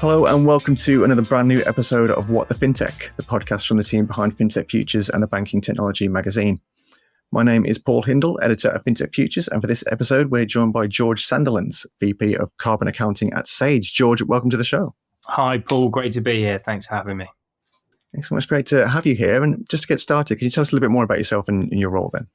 Hello and welcome to another brand new episode of What the FinTech, the podcast from the team behind FinTech Futures and the Banking Technology magazine. My name is Paul Hindle, editor of FinTech Futures, and for this episode, we're joined by George Sandilands, VP of Carbon Accounting at Sage. George, welcome to the show. Hi, Paul. Great to be here. Thanks for having me. Thanks so much. Great to have you here. And just to get started, can you tell us a little bit more about yourself and your role then?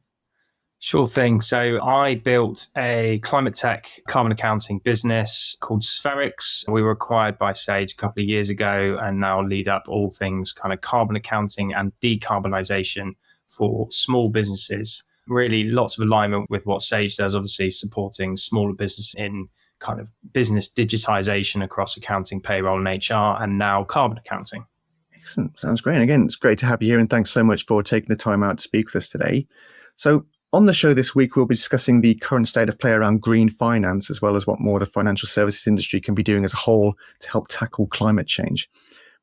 Sure thing. So I built a climate tech carbon accounting business called Spherix. We were acquired by Sage a couple of years ago and now lead up all things kind of carbon accounting and decarbonisation for small businesses. Really lots of alignment with what Sage does, obviously supporting smaller business in kind of business digitization across accounting, payroll and HR, and now carbon accounting. Excellent. Sounds great. And again, it's great to have you here and thanks so much for taking the time out to speak with us today. So on the show this week, we'll be discussing the current state of play around green finance, as well as what more the financial services industry can be doing as a whole to help tackle climate change.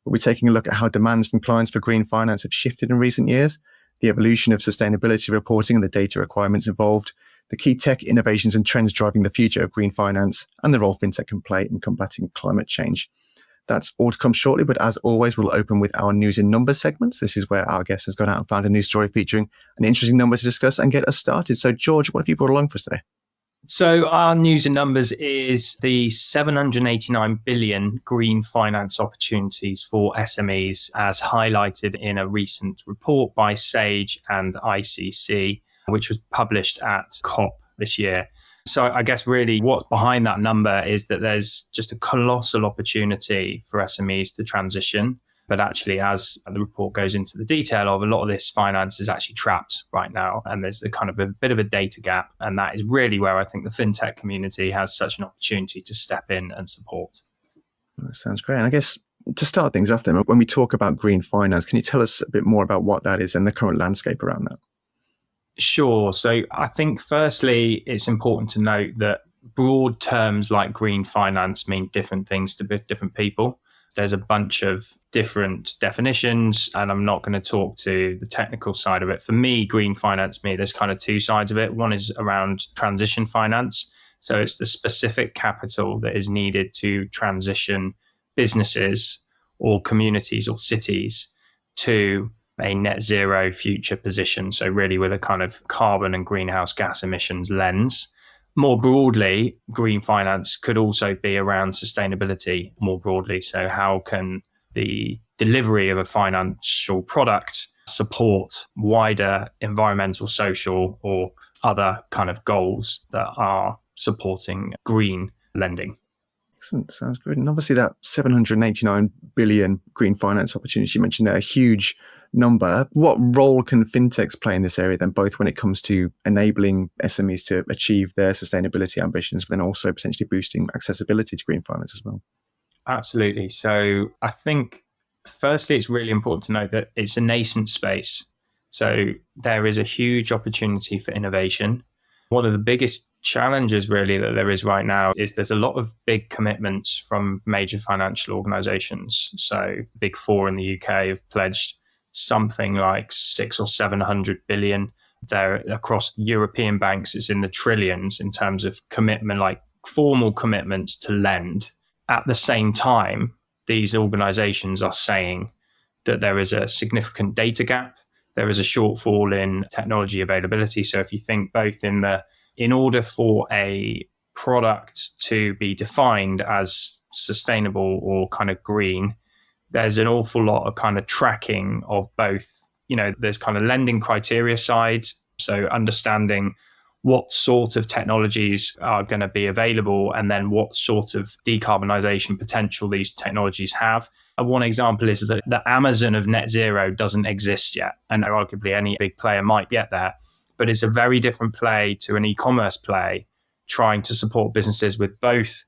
We'll be taking a look at how demands from clients for green finance have shifted in recent years, the evolution of sustainability reporting and the data requirements involved, the key tech innovations and trends driving the future of green finance, and the role fintech can play in combating climate change. That's all to come shortly, but as always, we'll open with our news in numbers segments. This is where our guest has gone out and found a news story featuring an interesting number to discuss and get us started. So, George, what have you brought along for us today? So our news in numbers is the 789 billion green finance opportunities for SMEs, as highlighted in a recent report by Sage and ICC, which was published at COP this year. So I guess really what's behind that number is that there's just a colossal opportunity for SMEs to transition. But actually, as the report goes into the detail of, a lot of this finance is actually trapped right now. And there's a kind of a bit of a data gap. And that is really where I think the fintech community has such an opportunity to step in and support. That sounds great. And I guess to start things off then, when we talk about green finance, can you tell us a bit more about what that is and the current landscape around that? Sure. So I think firstly, it's important to note that broad terms like green finance mean different things to different people. There's a bunch of different definitions, and I'm not going to talk to the technical side of it. For me, green finance, there's kind of two sides of it. One is around transition finance. So it's the specific capital that is needed to transition businesses or communities or cities to a net zero future position. So really with a kind of carbon and greenhouse gas emissions lens. More broadly, green finance could also be around sustainability more broadly. So how can the delivery of a financial product support wider environmental, social, or other kind of goals that are supporting green lending? Excellent. Sounds good. And obviously that 789 billion green finance opportunity you mentioned there, a huge number. What role can fintechs play in this area then, both when it comes to enabling SMEs to achieve their sustainability ambitions, but then also potentially boosting accessibility to green finance as well? Absolutely. So I think firstly, it's really important to note that it's a nascent space. So there is a huge opportunity for innovation. One of the biggest challenges really that there is right now is there's a lot of big commitments from major financial organizations. So Big Four in the UK have pledged something like 600 or 700 billion. There across European banks, it's in the trillions in terms of commitment, like formal commitments to lend. At the same time, these organizations are saying that there is a significant data gap. There is a shortfall in technology availability. So if you think both in order for a product to be defined as sustainable or kind of green, there's an awful lot of kind of tracking of both, there's kind of lending criteria side. So understanding what sort of technologies are going to be available and then what sort of decarbonisation potential these technologies have. And one example is that the Amazon of net zero doesn't exist yet. And arguably any big player might get there, but it's a very different play to an e-commerce play trying to support businesses with both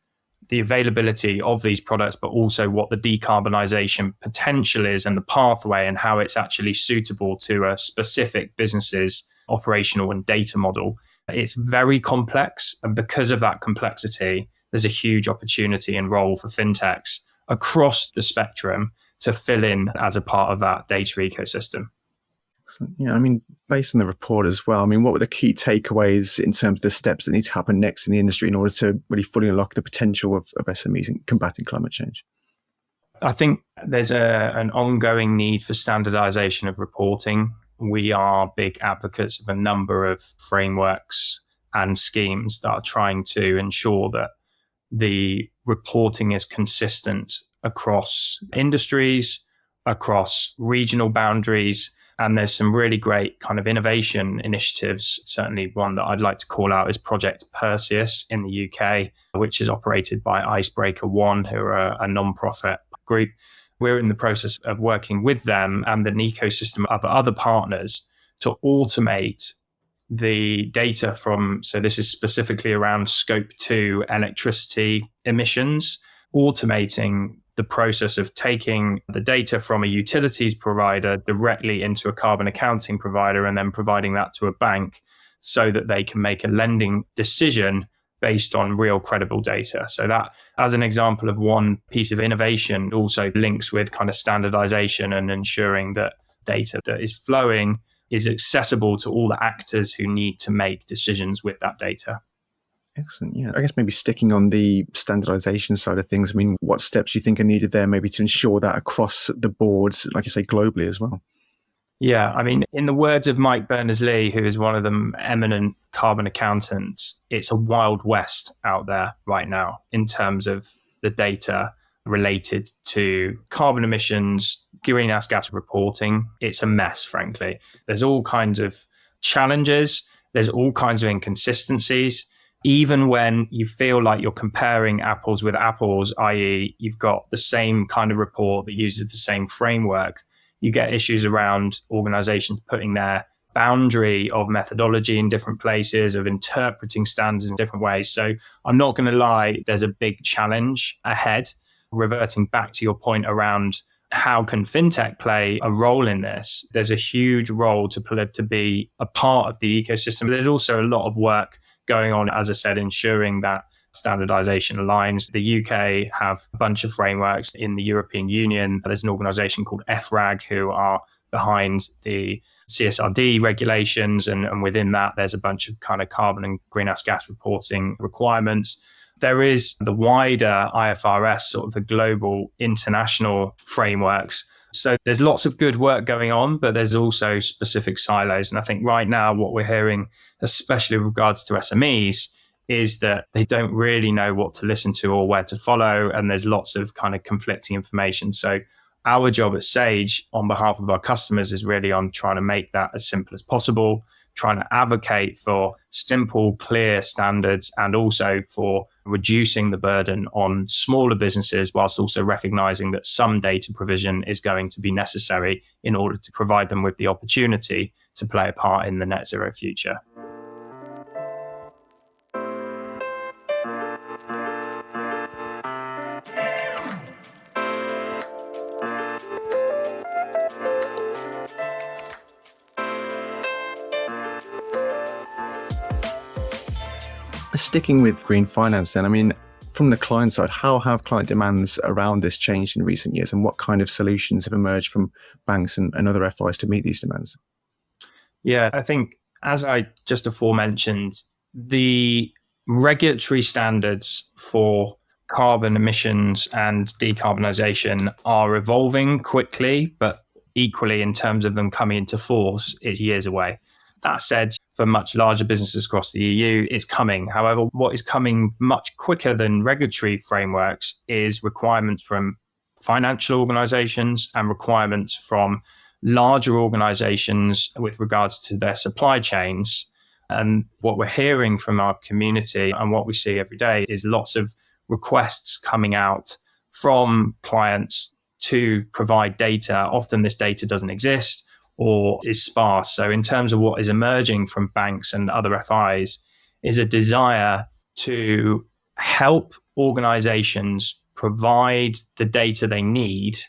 the availability of these products, but also what the decarbonisation potential is and the pathway and how it's actually suitable to a specific business's operational and data model. It's very complex. And because of that complexity, there's a huge opportunity and role for fintechs across the spectrum to fill in as a part of that data ecosystem. Yeah, based on the report as well, what were the key takeaways in terms of the steps that need to happen next in the industry in order to really fully unlock the potential of SMEs in combating climate change? I think there's an ongoing need for standardization of reporting. We are big advocates of a number of frameworks and schemes that are trying to ensure that the reporting is consistent across industries, across regional boundaries. And there's some really great kind of innovation initiatives. Certainly one that I'd like to call out is Project Perseus in the UK, which is operated by Icebreaker One, who are a non-profit group. We're in the process of working with them and an ecosystem of other partners to automate the data from, so this is specifically around scope 2 electricity emissions, automating the process of taking the data from a utilities provider directly into a carbon accounting provider and then providing that to a bank so that they can make a lending decision based on real credible data. So that, as an example of one piece of innovation, also links with kind of standardization and ensuring that data that is flowing is accessible to all the actors who need to make decisions with that data. Excellent. Yeah. I guess maybe sticking on the standardization side of things, I mean, what steps do you think are needed there maybe to ensure that across the boards, like you say, globally as well? Yeah, I mean, in the words of Mike Berners-Lee, who is one of the eminent carbon accountants, it's a wild west out there right now in terms of the data related to carbon emissions, greenhouse gas reporting. It's a mess, frankly. There's all kinds of challenges. There's all kinds of inconsistencies. Even when you feel like you're comparing apples with apples, i.e. you've got the same kind of report that uses the same framework, you get issues around organizations putting their boundary of methodology in different places, of interpreting standards in different ways. So I'm not going to lie, there's a big challenge ahead. Reverting back to your point around how can fintech play a role in this, there's a huge role to be a part of the ecosystem. There's also a lot of work going on, as I said, ensuring that standardization aligns. The UK have a bunch of frameworks. In the European Union, there's an organization called FRAG who are behind the CSRD regulations. And within that, there's a bunch of kind of carbon and greenhouse gas reporting requirements. There is the wider IFRS, sort of the global international frameworks. So there's lots of good work going on, but there's also specific silos. And I think right now what we're hearing, especially with regards to SMEs, is that they don't really know what to listen to or where to follow. And there's lots of kind of conflicting information. So our job at Sage on behalf of our customers is really on trying to make that as simple as possible, trying to advocate for simple, clear standards, and also for reducing the burden on smaller businesses, whilst also recognizing that some data provision is going to be necessary in order to provide them with the opportunity to play a part in the net zero future. Sticking with green finance then, I mean, from the client side, how have client demands around this changed in recent years, and what kind of solutions have emerged from banks and other FIs to meet these demands? Yeah, I think, as I just aforementioned, the regulatory standards for carbon emissions and decarbonisation are evolving quickly, but equally in terms of them coming into force, is years away. That said, for much larger businesses across the EU, it's coming. However, what is coming much quicker than regulatory frameworks is requirements from financial organizations and requirements from larger organizations with regards to their supply chains. And what we're hearing from our community and what we see every day is lots of requests coming out from clients to provide data. Often this data doesn't exist or is sparse. So in terms of what is emerging from banks and other FIs is a desire to help organizations provide the data they need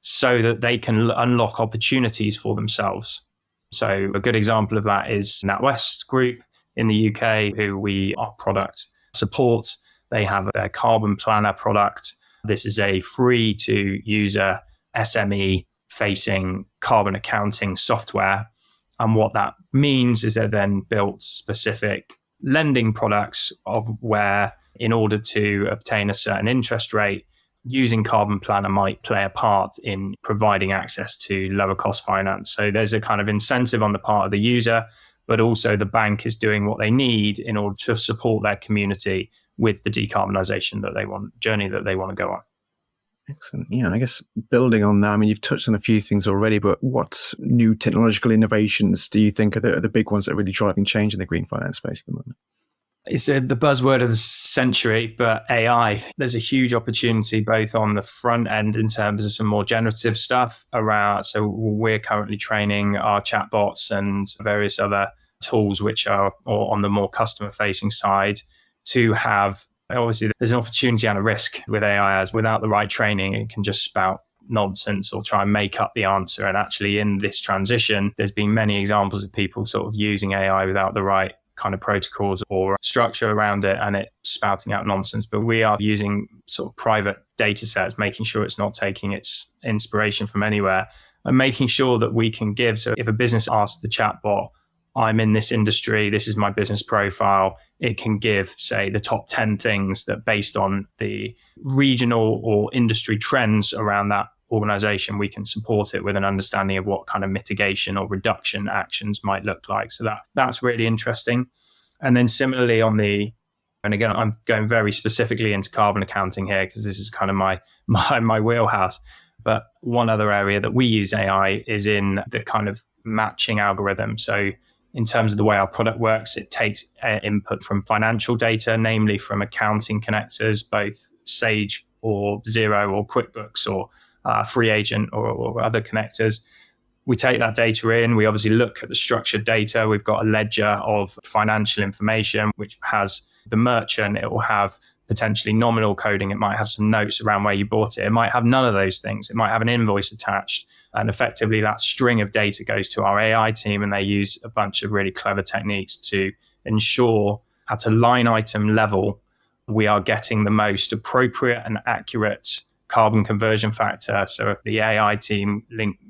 so that they can unlock opportunities for themselves. So a good example of that is NatWest Group in the UK, who our product supports. They have their Carbon Planner product. This is a free to user SME facing carbon accounting software. And what that means is they're then built specific lending products of where, in order to obtain a certain interest rate, using Carbon Planner might play a part in providing access to lower cost finance. So there's a kind of incentive on the part of the user, but also the bank is doing what they need in order to support their community with the decarbonisation journey that they want to go on. Excellent. Yeah, and I guess building on that, I mean, you've touched on a few things already, but what new technological innovations do you think are the big ones that are really driving change in the green finance space at the moment? It's the buzzword of the century, but AI. There's a huge opportunity both on the front end in terms of some more generative stuff around. So we're currently training our chatbots and various other tools which are on the more customer facing side to have. Obviously, there's an opportunity and a risk with AI, as without the right training, it can just spout nonsense or try and make up the answer. And actually, in this transition, there's been many examples of people sort of using AI without the right kind of protocols or structure around it and it spouting out nonsense. But we are using sort of private data sets, making sure it's not taking its inspiration from anywhere and making sure that we can give. So if a business asks the chatbot, I'm in this industry, this is my business profile, it can give, say, the top 10 things that based on the regional or industry trends around that organization, we can support it with an understanding of what kind of mitigation or reduction actions might look like. So that's really interesting. And then similarly and again, I'm going very specifically into carbon accounting here because this is kind of my wheelhouse. But one other area that we use AI is in the kind of matching algorithm. So in terms of the way our product works, it takes input from financial data, namely from accounting connectors, both Sage or Xero or QuickBooks or Free Agent or other connectors. We take that data in. We obviously look at the structured data. We've got a ledger of financial information, which has the merchant. It will have potentially nominal coding. It might have some notes around where you bought it. It might have none of those things. It might have an invoice attached. And effectively, that string of data goes to our AI team, and they use a bunch of really clever techniques to ensure at a line item level, we are getting the most appropriate and accurate carbon conversion factor. So if the AI team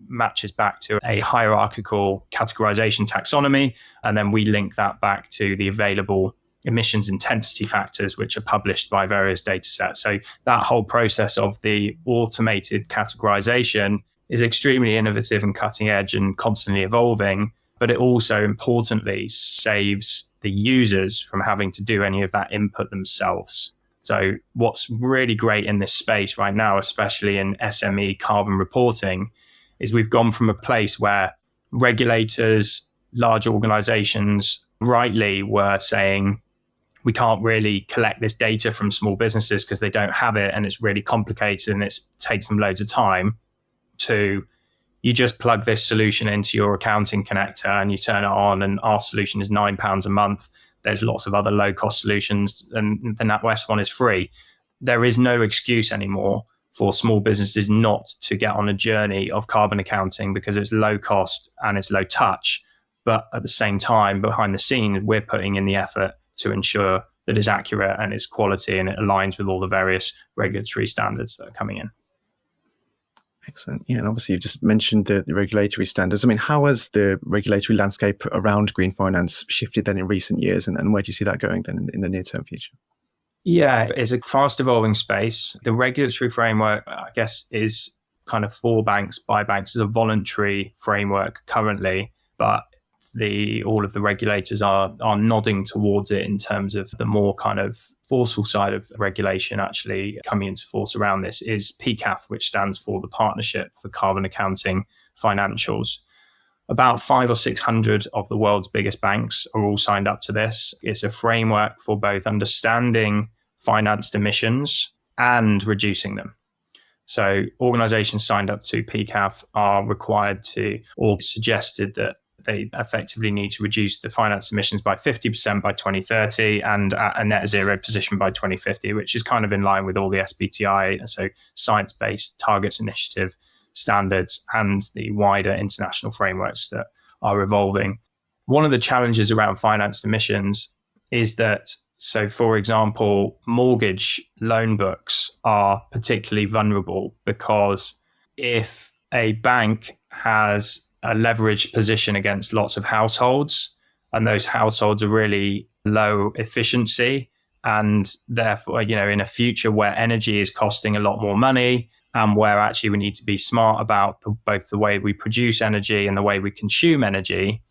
matches back to a hierarchical categorization taxonomy, and then we link that back to the available emissions intensity factors, which are published by various data sets. So that whole process of the automated categorization is extremely innovative and cutting edge and constantly evolving, but it also importantly saves the users from having to do any of that input themselves. So what's really great in this space right now, especially in SME carbon reporting, is we've gone from a place where regulators, large organizations rightly were saying, we can't really collect this data from small businesses because they don't have it and it's really complicated and it takes them loads of time, to you just plug this solution into your accounting connector and you turn it on and our solution is £9 a month. There's lots of other low-cost solutions and the NatWest one is free. There is no excuse anymore for small businesses not to get on a journey of carbon accounting because it's low cost and it's low touch. But at the same time, behind the scenes, we're putting in the effort to ensure that it's accurate and it's quality and it aligns with all the various regulatory standards that are coming in. Excellent. Yeah, and obviously you've just mentioned the regulatory standards. I mean, how has the regulatory landscape around green finance shifted then in recent years, and where do you see that going then in the near-term future? Yeah, it's a fast evolving space. The regulatory framework, I guess, is kind of for banks, by banks, is a voluntary framework currently, but all of the regulators are nodding towards it in terms of the more kind of forceful side of regulation actually coming into force around this is PCAF, which stands for the Partnership for Carbon Accounting Financials. About 500 or 600 of the world's biggest banks are all signed up to this. It's a framework for both understanding financed emissions and reducing them. So organizations signed up to PCAF are required to, or suggested that they effectively need to reduce the finance emissions by 50% by 2030 and at a net zero position by 2050, which is kind of in line with all the SBTI, so Science-Based Targets Initiative standards and the wider international frameworks that are evolving. One of the challenges around financed emissions is that, so for example, mortgage loan books are particularly vulnerable because if a bank has a leveraged position against lots of households, and those households are really low efficiency, And therefore, in a future where energy is costing a lot more money and where actually we need to be smart about both the way we produce energy and the way we consume energy,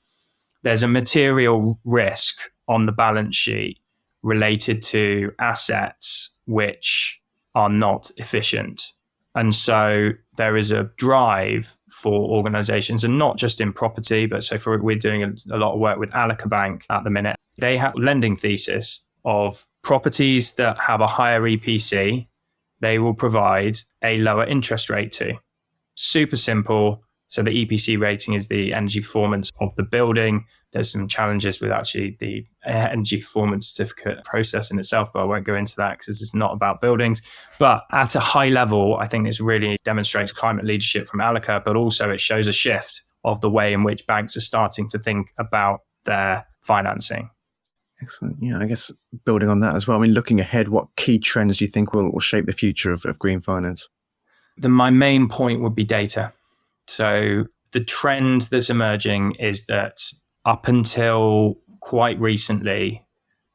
there's a material risk on the balance sheet related to assets which are not efficient. And so there is a drive for organizations, and not just in property, but we're doing a lot of work with Alaka Bank at the minute. They have a lending thesis of properties that have a higher EPC, they will provide a lower interest rate to. Super simple. So the EPC rating is the energy performance of the building. There's some challenges with actually the energy performance certificate process in itself, but I won't go into that because it's not about buildings. But at a high level, I think this really demonstrates climate leadership from Alaka, but also it shows a shift of the way in which banks are starting to think about their financing. Excellent. Yeah, I guess building on that as well, I mean, looking ahead, what key trends do you think will shape the future of green finance? My main point would be data. So the trend that's emerging is that up until quite recently,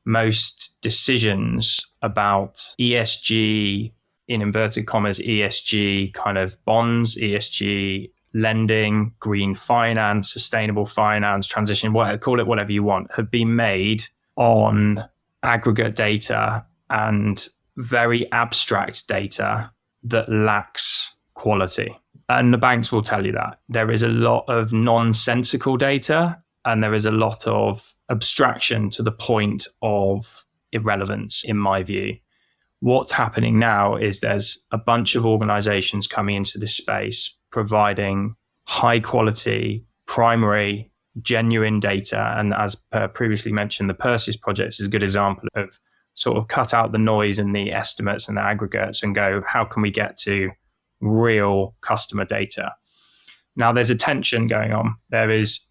most decisions about ESG, in inverted commas, ESG kind of bonds, ESG lending, green finance, sustainable finance, transition, call it whatever you want, have been made on aggregate data and very abstract data that lacks quality. And the banks will tell you that. There is a lot of nonsensical data and there is a lot of abstraction to the point of irrelevance, in my view. What's happening now is there's a bunch of organizations coming into this space providing high quality, primary, genuine data. And as previously mentioned, the Perseus project is a good example of sort of cut out the noise and the estimates and the aggregates and go, how can we get to real customer data? Now, there's a tension going on. There is,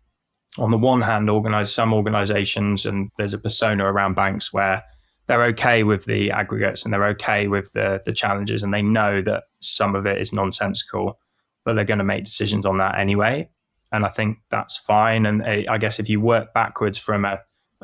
on the one hand, some organizations, and there's a persona around banks where they're okay with the aggregates and they're okay with the challenges, and they know that some of it is nonsensical, but they're going to make decisions on that anyway. And I think that's fine. And I guess if you work backwards from a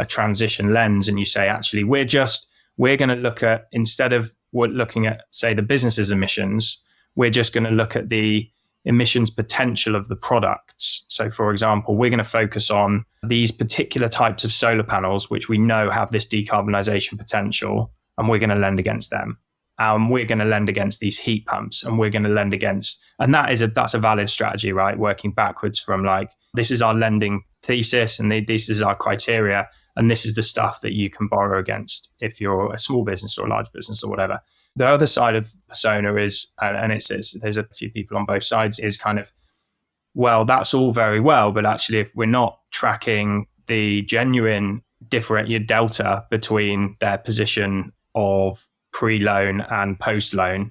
transition lens and you say, actually, we're going to look at, instead of looking at, say, the business's emissions, we're just going to look at the emissions potential of the products. So, for example, we're going to focus on these particular types of solar panels, which we know have this decarbonization potential, and we're going to lend against them. We're going to lend against these heat pumps, and we're going to lend against, and that's a valid strategy, right? Working backwards from like, this is our lending thesis, and this is our criteria, and this is the stuff that you can borrow against if you're a small business or a large business or whatever. The other side of persona is, and there's a few people on both sides, is kind of, well, that's all very well, but actually, if we're not tracking the genuine different delta between their position of pre-loan and post-loan,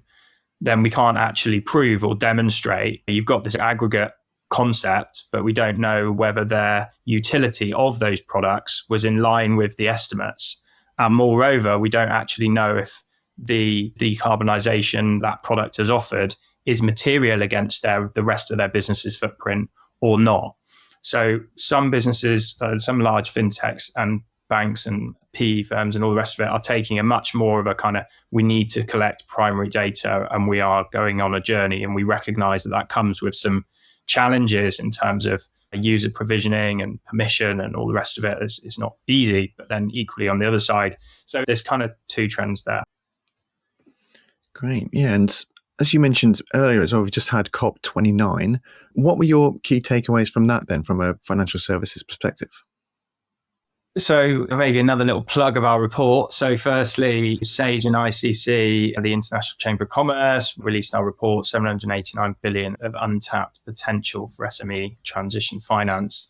then we can't actually prove or demonstrate. You've got this aggregate concept, but we don't know whether their utility of those products was in line with the estimates. And moreover, we don't actually know if the decarbonisation that product has offered is material against the rest of their business's footprint or not. So some businesses, some large fintechs and banks and PE firms and all the rest of it are taking a much more of a kind of, we need to collect primary data and we are going on a journey, and we recognize that comes with some challenges in terms of user provisioning and permission and all the rest of it. It's not easy, but then equally on the other side. So there's kind of two trends there. Great. Yeah. And as you mentioned earlier as well, we just had COP29. What were your key takeaways from that then, from a financial services perspective? So maybe another little plug of our report. So firstly, SAGE and ICC, the International Chamber of Commerce, released our report, 789 billion of untapped potential for SME transition finance.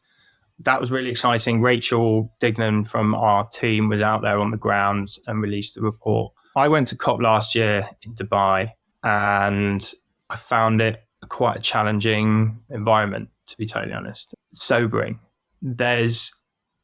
That was really exciting. Rachel Dignan from our team was out there on the ground and released the report. I went to COP last year in Dubai, and I found it quite a challenging environment, to be totally honest. Sobering. There's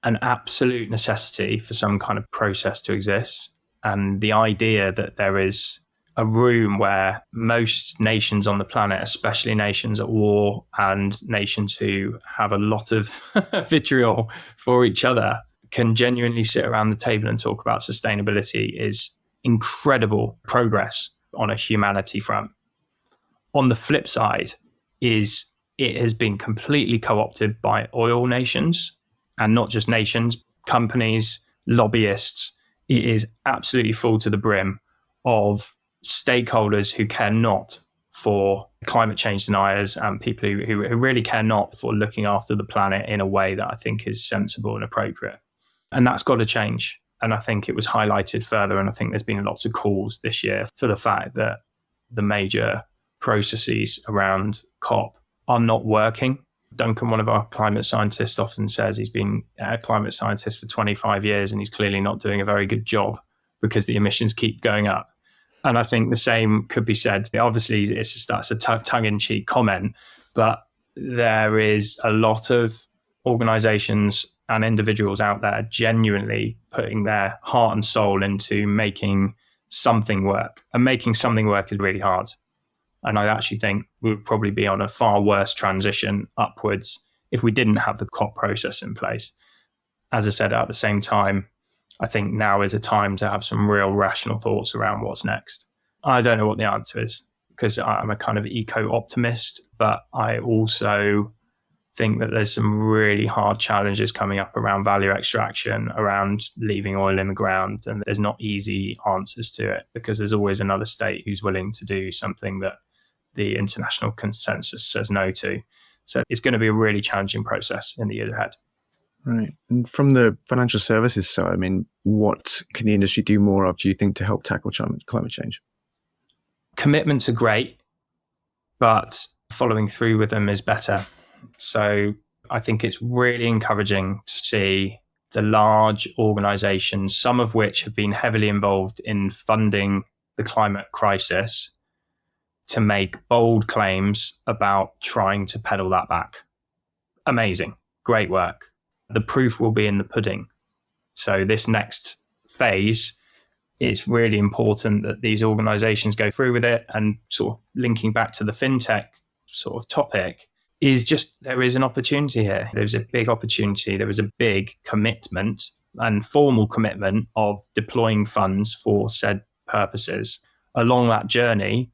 an absolute necessity for some kind of process to exist. And the idea that there is a room where most nations on the planet, especially nations at war and nations who have a lot of vitriol for each other, can genuinely sit around the table and talk about sustainability is incredible progress on a humanity front. On the flip side is it has been completely co-opted by oil nations, and not just nations, companies, lobbyists. It is absolutely full to the brim of stakeholders who care not for climate change deniers and people who really care not for looking after the planet in a way that I think is sensible and appropriate. And that's got to change. And I think it was highlighted further. And I think there's been lots of calls this year for the fact that the major processes around COP are not working. Duncan, one of our climate scientists, often says he's been a climate scientist for 25 years and he's clearly not doing a very good job because the emissions keep going up. And I think the same could be said. Obviously, that's a tongue-in-cheek comment, but there is a lot of organizations and individuals out there genuinely putting their heart and soul into making something work. And making something work is really hard. And I actually think we would probably be on a far worse transition upwards if we didn't have the COP process in place. As I said, at the same time, I think now is a time to have some real rational thoughts around what's next. I don't know what the answer is because I'm a kind of eco-optimist, but I also think that there's some really hard challenges coming up around value extraction, around leaving oil in the ground, and there's not easy answers to it because there's always another state who's willing to do something that the international consensus says no to. So it's going to be a really challenging process in the years ahead. Right. And from the financial services side, I mean, what can the industry do more of, do you think, to help tackle climate change? Commitments are great, but following through with them is better. So I think it's really encouraging to see the large organizations, some of which have been heavily involved in funding the climate crisis, to make bold claims about trying to pedal that back. Amazing. Great work. The proof will be in the pudding. So this next phase, it's really important that these organizations go through with it. And sort of linking back to the fintech sort of topic is just, there is an opportunity here. There's a big opportunity. There is a big commitment and formal commitment of deploying funds for said purposes. Along that journey,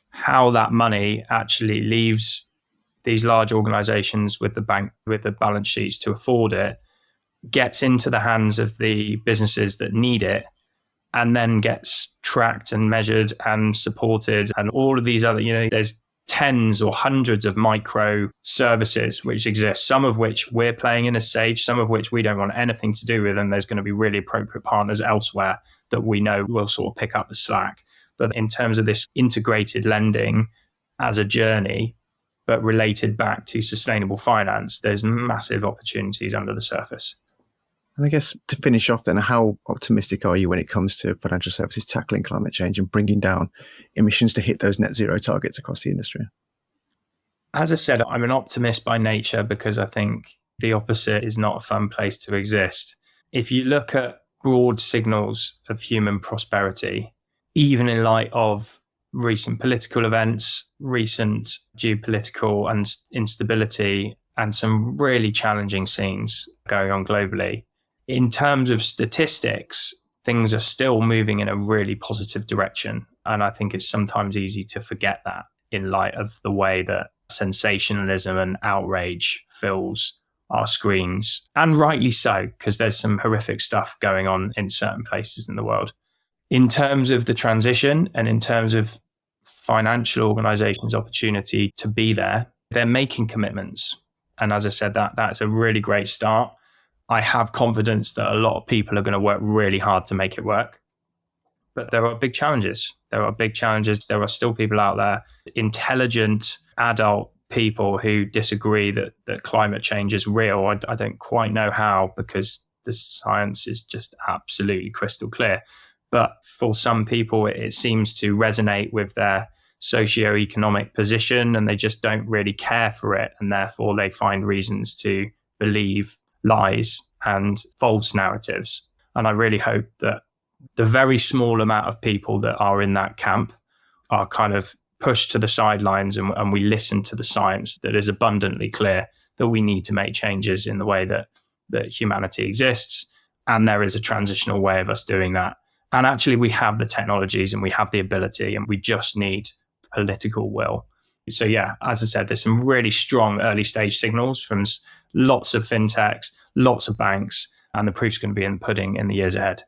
how that money actually leaves these large organizations with the balance sheets to afford it, gets into the hands of the businesses that need it, and then gets tracked and measured and supported. And all of these other, there's tens or hundreds of micro services which exist, some of which we're playing in as Sage, some of which we don't want anything to do with. And there's going to be really appropriate partners elsewhere that we know will sort of pick up the slack. But in terms of this integrated lending as a journey, but related back to sustainable finance, there's massive opportunities under the surface. And I guess to finish off then, how optimistic are you when it comes to financial services tackling climate change and bringing down emissions to hit those net zero targets across the industry? As I said, I'm an optimist by nature because I think the opposite is not a fun place to exist. If you look at broad signals of human prosperity, even in light of recent political events, recent geopolitical instability, and some really challenging scenes going on globally, in terms of statistics, things are still moving in a really positive direction. And I think it's sometimes easy to forget that in light of the way that sensationalism and outrage fills our screens. And rightly so, because there's some horrific stuff going on in certain places in the world. In terms of the transition and in terms of financial organizations' opportunity to be there, they're making commitments. And as I said, that's a really great start. I have confidence that a lot of people are going to work really hard to make it work. But there are big challenges. There are still people out there, intelligent adult people who disagree that climate change is real. I don't quite know how, because the science is just absolutely crystal clear. But for some people, it seems to resonate with their socioeconomic position and they just don't really care for it. And therefore, they find reasons to believe lies and false narratives. And I really hope that the very small amount of people that are in that camp are kind of pushed to the sidelines and we listen to the science that is abundantly clear that we need to make changes in the way that humanity exists. And there is a transitional way of us doing that. And actually, we have the technologies and we have the ability, and we just need political will. So yeah, as I said, there's some really strong early stage signals from lots of fintechs, lots of banks, and the proof's going to be in the pudding in the years ahead.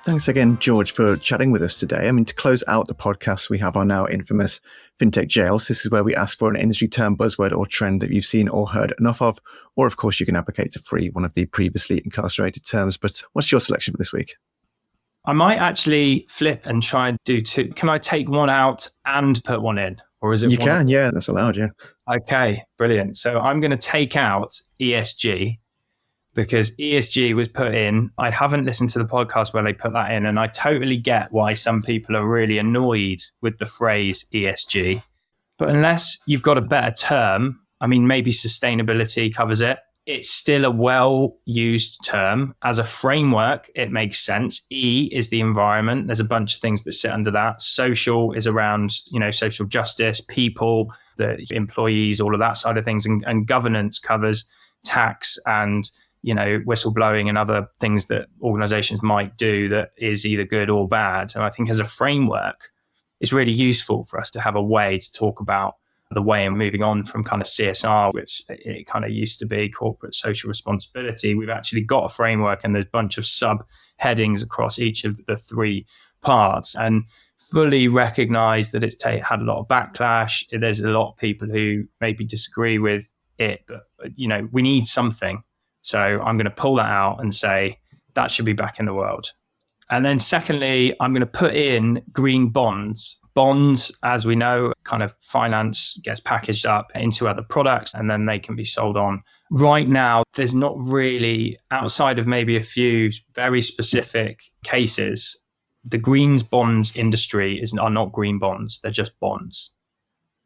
Thanks again, George, for chatting with us today. I mean, to close out the podcast, we have our now infamous FinTech jails. This is where we ask for an industry term, buzzword, or trend that you've seen or heard enough of, or of course, you can advocate to free one of the previously incarcerated terms. But what's your selection for this week? I might actually flip and try and do two. Can I take one out and put one in? Or is it You can, yeah, that's allowed, yeah. Okay, brilliant. So I'm going to take out ESG, because ESG was put in. I haven't listened to the podcast where they put that in, and I totally get why some people are really annoyed with the phrase ESG. But unless you've got a better term, I mean, maybe sustainability covers it. It's still a well-used term. As a framework, it makes sense. E is the environment. There's a bunch of things that sit under that. Social is around, social justice, people, the employees, all of that side of things. And governance covers tax and whistleblowing and other things that organizations might do that is either good or bad. And I think as a framework, it's really useful for us to have a way to talk about the way and moving on from kind of CSR, which it kind of used to be corporate social responsibility. We've actually got a framework, and there's a bunch of subheadings across each of the three parts, and fully recognize that it's had a lot of backlash. There's a lot of people who maybe disagree with it, but we need something. So I'm going to pull that out and say that should be back in the world. And then secondly, I'm going to put in green bonds. Bonds, as we know, kind of finance gets packaged up into other products and then they can be sold on. Right now, there's not really, outside of maybe a few very specific cases, the greens bonds industry are not green bonds. They're just bonds.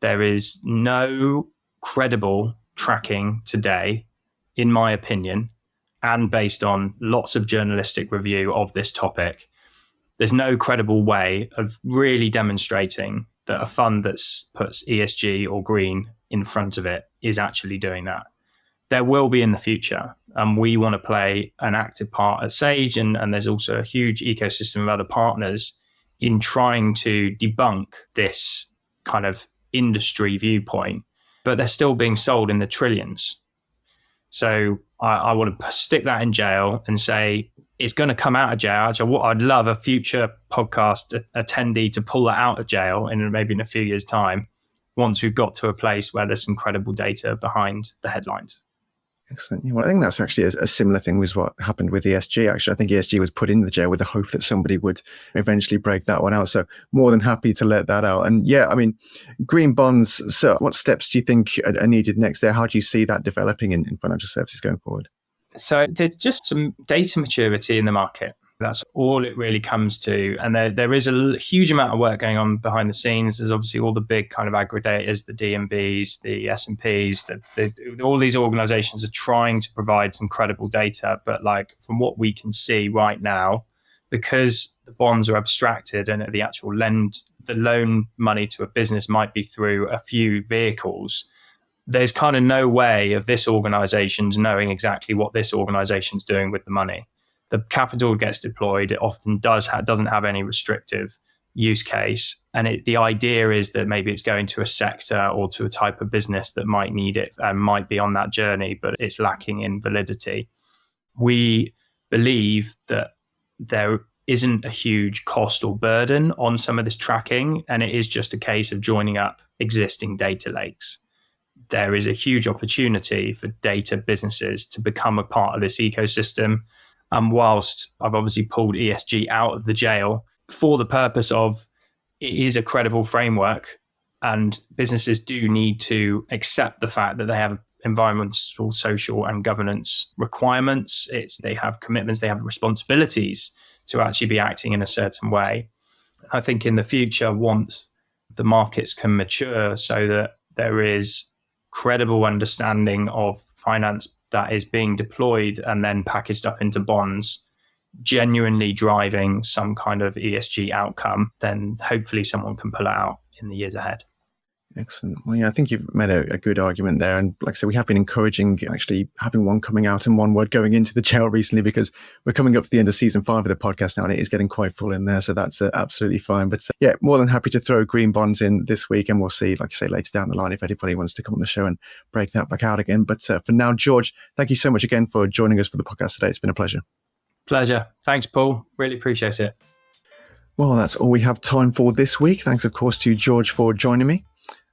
There is no credible tracking today, in my opinion, and based on lots of journalistic review of this topic, there's no credible way of really demonstrating that a fund that puts ESG or green in front of it is actually doing that. There will be in the future, and we want to play an active part at Sage, and there's also a huge ecosystem of other partners in trying to debunk this kind of industry viewpoint, but they're still being sold in the trillions. So I want to stick that in jail and say it's going to come out of jail. So I'd love a future podcast attendee to pull that out of jail maybe in a few years' time, once we've got to a place where there's some credible data behind the headlines. Excellent. Yeah, well, I think that's actually a similar thing with what happened with ESG. Actually, I think ESG was put in the jail with the hope that somebody would eventually break that one out. So more than happy to let that out. And yeah, I mean, green bonds. So what steps do you think are needed next there? How do you see that developing in financial services going forward? So there's just some data maturity in the market. That's all it really comes to. And there is a huge amount of work going on behind the scenes. There's obviously all the big kind of aggregators, the DNBs, the S&Ps, all these organizations are trying to provide some credible data. But like from what we can see right now, because the bonds are abstracted and the actual the loan money to a business might be through a few vehicles, there's kind of no way of this organization's knowing exactly what this organization's doing with the money. The capital gets deployed. It often doesn't have any restrictive use case. And the idea is that maybe it's going to a sector or to a type of business that might need it and might be on that journey, but it's lacking in validity. We believe that there isn't a huge cost or burden on some of this tracking, and it is just a case of joining up existing data lakes. There is a huge opportunity for data businesses to become a part of this ecosystem. And whilst I've obviously pulled ESG out of the jail for the purpose of it is a credible framework, and businesses do need to accept the fact that they have environmental, social, and governance requirements. They have commitments, they have responsibilities to actually be acting in a certain way. I think in the future, once the markets can mature so that there is credible understanding of finance that is being deployed and then packaged up into bonds, genuinely driving some kind of ESG outcome, then hopefully someone can pull it out in the years ahead. Excellent. Well, yeah, I think you've made a good argument there. And like I said, we have been encouraging actually having one coming out and one word going into the channel recently, because we're coming up to the end of season 5 of the podcast now, and it is getting quite full in there. So that's absolutely fine. But yeah, more than happy to throw green bonds in this week. And we'll see, like I say, later down the line, if anybody wants to come on the show and break that back out again. But for now, George, thank you so much again for joining us for the podcast today. It's been a pleasure. Pleasure. Thanks, Paul. Really appreciate it. Well, that's all we have time for this week. Thanks, of course, to George for joining me.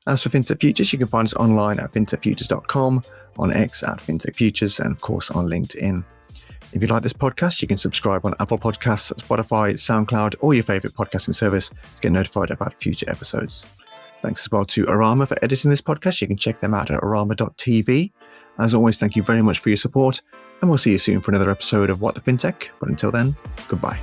As for FinTech Futures, you can find us online at fintechfutures.com, on X at FinTech Futures, and of course on LinkedIn. If you like this podcast, you can subscribe on Apple Podcasts, Spotify, SoundCloud, or your favorite podcasting service to get notified about future episodes. Thanks as well to Arama for editing this podcast. You can check them out at arama.tv. As always, thank you very much for your support, and we'll see you soon for another episode of What the FinTech. But until then, goodbye.